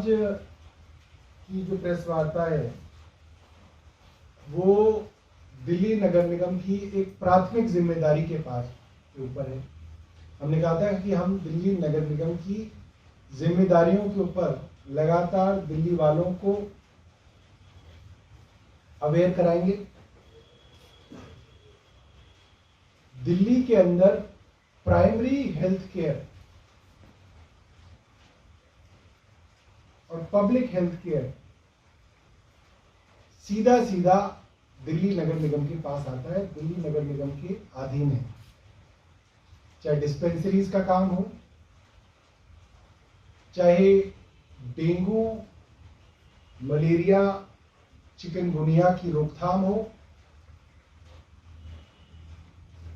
आज की जो प्रेस वार्ता है वो दिल्ली नगर निगम की एक प्राथमिक जिम्मेदारी के ऊपर है। हमने कहा था कि हम दिल्ली नगर निगम की जिम्मेदारियों के ऊपर लगातार दिल्ली वालों को अवेयर कराएंगे। दिल्ली के अंदर प्राइमरी हेल्थ केयर और पब्लिक हेल्थ केयर सीधा सीधा दिल्ली नगर निगम के पास आता है, दिल्ली नगर निगम के अधीन है। चाहे डिस्पेंसरीज का काम हो, चाहे डेंगू, मलेरिया, चिकनगुनिया की रोकथाम हो,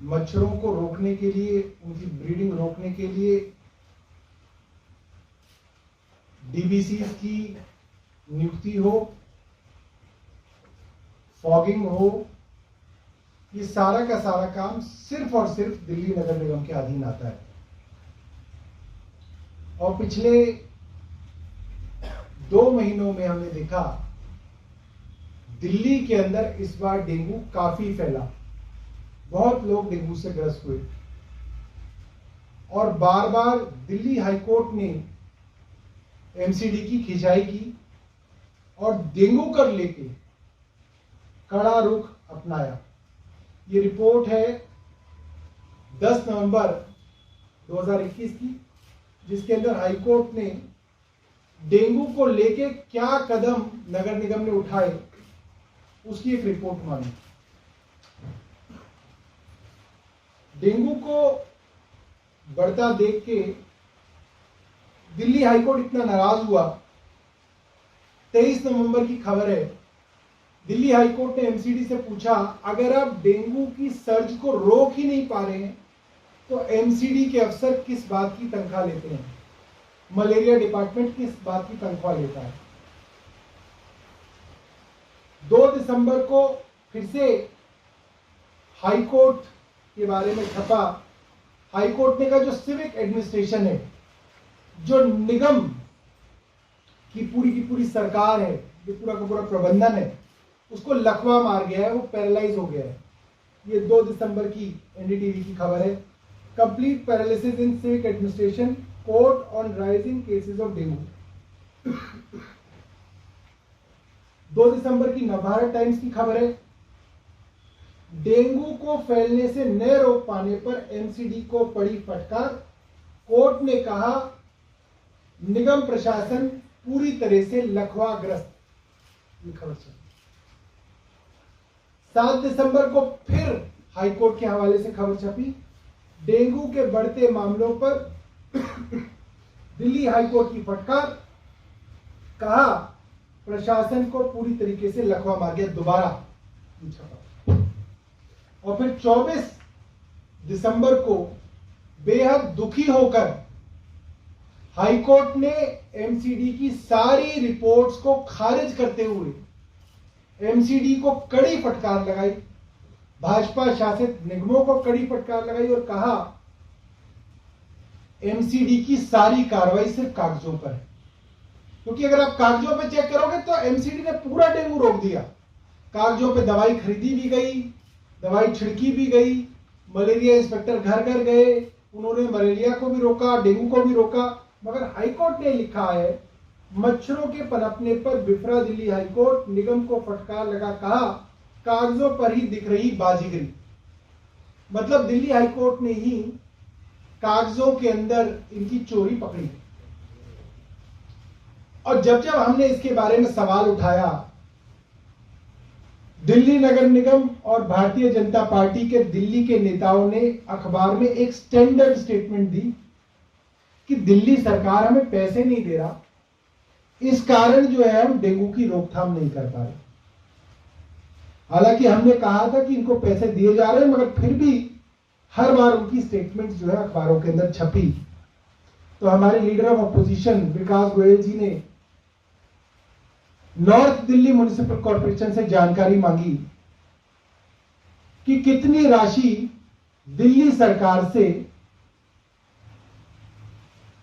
मच्छरों को रोकने के लिए, उनकी ब्रीडिंग रोकने के लिए डीबीसीज की नियुक्ति हो, फॉगिंग हो, ये सारा का सारा काम सिर्फ और सिर्फ दिल्ली नगर निगम के अधीन आता है। और पिछले 2 महीनों में हमने देखा दिल्ली के अंदर इस बार डेंगू काफी फैला, बहुत लोग डेंगू से ग्रस्त हुए और बार बार दिल्ली हाईकोर्ट ने एमसीडी की खिंचाई की और डेंगू कर लेके कड़ा रुख अपनाया। ये रिपोर्ट है 10 नवंबर 2021 की, जिसके अंदर हाईकोर्ट ने डेंगू को लेके क्या कदम नगर निगम ने उठाए उसकी एक रिपोर्ट मांगी। डेंगू को बढ़ता देख के दिल्ली हाईकोर्ट इतना नाराज हुआ। 23 नवंबर की खबर है, दिल्ली हाईकोर्ट ने एमसीडी से पूछा, अगर आप डेंगू की सर्ज को रोक ही नहीं पा रहे हैं तो एमसीडी के अफसर किस बात की तनख्वाह लेते हैं, मलेरिया डिपार्टमेंट किस बात की तनख्वाह लेता है। 2 दिसंबर को फिर से हाईकोर्ट के बारे में छपा। हाईकोर्ट ने कहा जो सिविक एडमिनिस्ट्रेशन है, जो निगम की पूरी सरकार है, जो पूरा का पूरा प्रबंधन है, उसको लकवा मार गया है, वो पैरालाइज हो गया है। ये 2 दिसंबर की एनडीटीवी की खबर है। Complete paralysis in civic administration, court on rising cases of dengue. 2 दिसंबर की नवभारत टाइम्स की खबर है, डेंगू को फैलने से न रोक पाने पर एमसीडी को पड़ी फटकार, कोर्ट ने कहा निगम प्रशासन पूरी तरह से लकवाग्रस्त। ये खबर चली। 7 दिसंबर को फिर हाईकोर्ट के हवाले से खबर छपी, डेंगू के बढ़ते मामलों पर दिल्ली हाईकोर्ट की फटकार, कहा प्रशासन को पूरी तरीके से लकवा मार गया। दोबारा छपा। और फिर 24 दिसंबर को बेहद दुखी होकर हाईकोर्ट ने एमसीडी की सारी रिपोर्ट्स को खारिज करते हुए एमसीडी को कड़ी फटकार लगाई, भाजपा शासित निगमों को कड़ी फटकार लगाई और कहा एमसीडी की सारी कार्रवाई सिर्फ कागजों पर है। क्योंकि अगर आप कागजों पे चेक करोगे तो एमसीडी ने पूरा डेंगू रोक दिया। कागजों पे दवाई खरीदी भी गई, दवाई छिड़की भी गई, मलेरिया इंस्पेक्टर घर घर गए, उन्होंने मलेरिया को भी रोका, डेंगू को भी रोका। मगर हाईकोर्ट ने लिखा है मच्छरों के पनपने पर बिफरा दिल्ली हाईकोर्ट, निगम को फटकार लगा, कहा कागजों पर ही दिख रही बाजीगरी। मतलब दिल्ली हाईकोर्ट ने ही कागजों के अंदर इनकी चोरी पकड़ी। और जब हमने इसके बारे में सवाल उठाया, दिल्ली नगर निगम और भारतीय जनता पार्टी के दिल्ली के नेताओं ने अखबार में एक स्टैंडर्ड स्टेटमेंट दी कि दिल्ली सरकार हमें पैसे नहीं दे रहा, इस कारण जो है हम डेंगू की रोकथाम नहीं कर पा रहे। हालांकि हमने कहा था कि इनको पैसे दिए जा रहे हैं, मगर फिर भी हर बार उनकी स्टेटमेंट जो है अखबारों के अंदर छपी। तो हमारे लीडर ऑफ अपोजिशन विकास गोयल जी ने नॉर्थ दिल्ली म्युनिसिपल कॉर्पोरेशन से जानकारी मांगी कि कितनी राशि दिल्ली सरकार से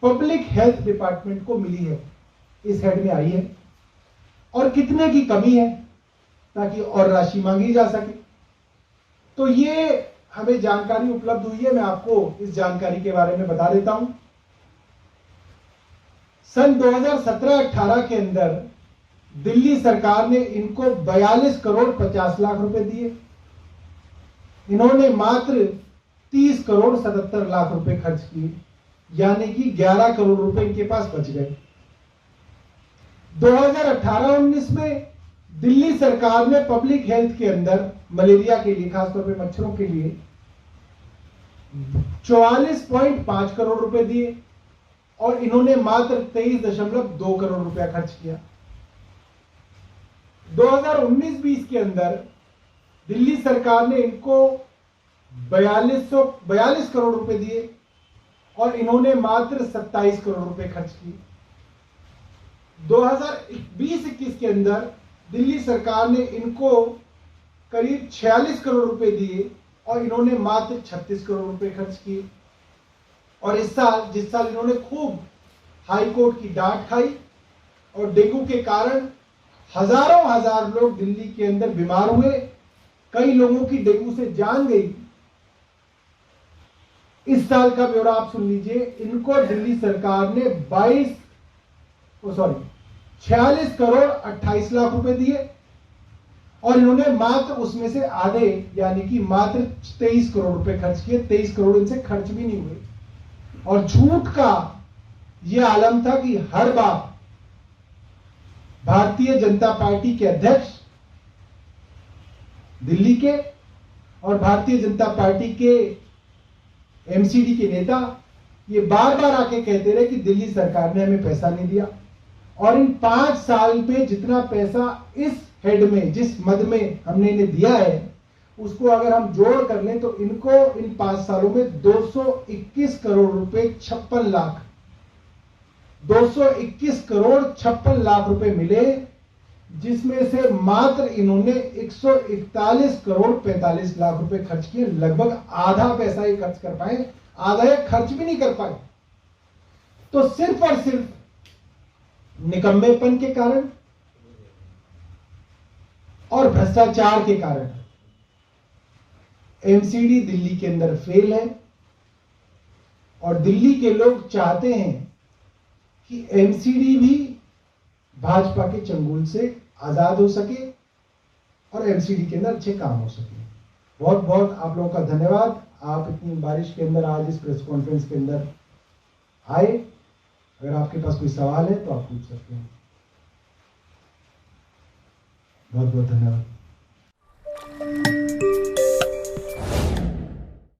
पब्लिक हेल्थ डिपार्टमेंट को मिली है इस हेड में आई है और कितने की कमी है ताकि और राशि मांगी जा सके। तो ये हमें जानकारी उपलब्ध हुई है, मैं आपको इस जानकारी के बारे में बता देता हूं। सन 2017-18 के अंदर दिल्ली सरकार ने इनको 42 करोड़ 50 लाख रुपए दिए। इन्होंने मात्र 30 करोड़ 77 लाख रुपए खर्च किए, यानी कि 11 करोड़ रुपए इनके पास बच गए। 2018-19 में दिल्ली सरकार ने पब्लिक हेल्थ के अंदर मलेरिया के लिए, खासतौर पे मच्छरों के लिए 44.5 करोड़ रुपए दिए और इन्होंने मात्र 23.2 करोड़ रुपया खर्च किया। 2019-20 के अंदर दिल्ली सरकार ने इनको 42 करोड़ रुपए दिए और इन्होंने मात्र 27 करोड़ रुपए खर्च किए। 2020-21 के अंदर दिल्ली सरकार ने इनको करीब 46 करोड़ रुपए दिए और इन्होंने मात्र 36 करोड़ रुपए खर्च किए। और इस साल, जिस साल इन्होंने खूब हाई कोर्ट की डांट खाई और डेंगू के कारण हजार लोग दिल्ली के अंदर बीमार हुए, कई लोगों की डेंगू से जान गई। इस साल का ब्यौरा आप सुन लीजिए। इनको दिल्ली सरकार ने 46 करोड़ 28 लाख रुपए दिए और इन्होंने मात्र उसमें से आधे यानी कि मात्र 23 करोड़ रुपए खर्च किए। 23 करोड़ इनसे खर्च भी नहीं हुए। और झूठ का यह आलम था कि हर बार भारतीय जनता पार्टी के अध्यक्ष दिल्ली के और भारतीय जनता पार्टी के एमसीडी के नेता ये बार बार आके कहते रहे कि दिल्ली सरकार ने हमें पैसा नहीं दिया। और इन 5 साल में जितना पैसा इस हेड में, जिस मद में हमने इन्हें दिया है, उसको अगर हम जोड़ कर लें तो इनको इन 5 सालों में 221 करोड़ रुपए 56 लाख 221 करोड़ 56 लाख रुपए मिले, जिसमें से मात्र इन्होंने 141 करोड़ 45 लाख रुपए खर्च किए। लगभग आधा पैसा ही खर्च कर पाए, आधा या खर्च भी नहीं कर पाए। तो सिर्फ और सिर्फ निकम्मेपन के कारण और भ्रष्टाचार के कारण एमसीडी दिल्ली के अंदर फेल है। और दिल्ली के लोग चाहते हैं कि एमसीडी भी भाजपा के चंगुल से आजाद हो सके और एमसीडी के अंदर अच्छे काम हो सके। बहुत बहुत आप लोगों का धन्यवाद। आप इतनी बारिश के अंदर आज इस प्रेस कॉन्फ्रेंस के अंदर आए। अगर आपके पास कोई सवाल है तो आप पूछ सकते हैं। बहुत बहुत धन्यवाद।